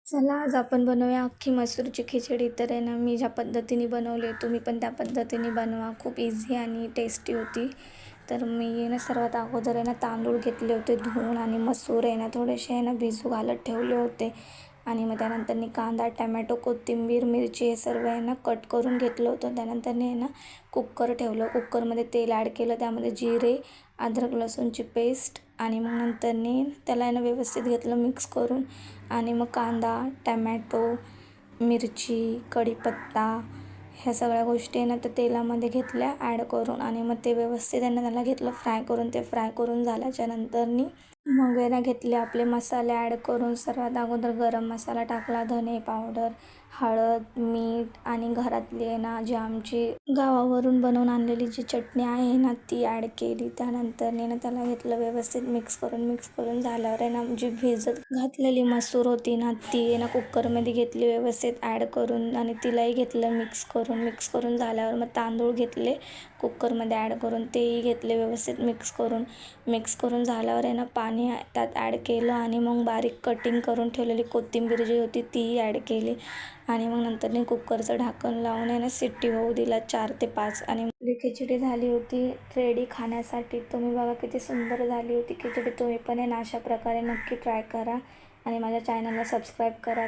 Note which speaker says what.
Speaker 1: चला आज आपण बनवूया अख्खी मसूरची खिचडी. तर आहे ना, मी ज्या पद्धतीने बनवली तुम्ही पण त्या पद्धतीने बनवा. खूप इझी आणि टेस्टी होती. तर मी आहे ना, सर्वात अगोदर आहे ना, तांदूळ घेतले होते धुवून आणि मसूर आहे ना, थोडेसे आहे ना भिजू घालत ठेवले होते. आणि मग त्यानंतर कांदा, टमॅटो, कोथिंबीर, मिरची हे सर्व आहे ना कट करून घेतलं होतं. त्यानंतर आहे ना कुकर ठेवलं. कुकरमध्ये तेल ॲड केलं, त्यामध्ये जिरे, अद्रक लसूणची पेस्ट आणि मग नंतरनी त्याला आहे ना व्यवस्थित घेतलं मिक्स करून. आणि मग कांदा, टमॅटो, मिरची, कढीपत्ता ह्या सगळ्या गोष्टी आहे ना त्या तेलामध्ये घेतल्या ॲड करून. आणि मग ते व्यवस्थित आहे ना त्याला घेतलं फ्राय करून. ते फ्राय करून झाल्याच्या नंतरनी मग आहे ना घेतले आपले मसाले ॲड करून. सर्वात अगोदर गरम मसाला टाकला, धने पावडर, हळद, मीठ आणि घरातली आहे ना जी आमची गावावरून बनवून आणलेली जी चटणी आहे ना ती ॲड केली. त्यानंतर ना त्याला घेतलं व्यवस्थित मिक्स करून झाल्यावर आहे ना जी भिजत घातलेली मसूर होती ना ती आहे ना कुकरमध्ये घेतली व्यवस्थित ॲड करून. आणि तिलाही घेतलं मिक्स करून झाल्यावर मग तांदूळ घेतले कुकरमध्ये ॲड करून, तेही घेतले व्यवस्थित मिक्स करून झाल्यावर आहे ना पाणी त्यात ॲड केलं. आणि मग बारीक कटिंग करून ठेवलेली कोथिंबीर जी होती तीही ॲड केली. आणि मग नंतर कुकरचं ढाकण लावून आहे ना शिट्टी होऊ दिला 4 ते 5. आणि आपली खिचडी झाली होती रेडी खाण्यासाठी. तुम्ही बघा किती सुंदर झाली होती खिचडी. तुम्ही पण आहे ना अशा प्रकारे नक्की ट्राय करा आणि माझ्या चॅनलला सबस्क्राईब करा.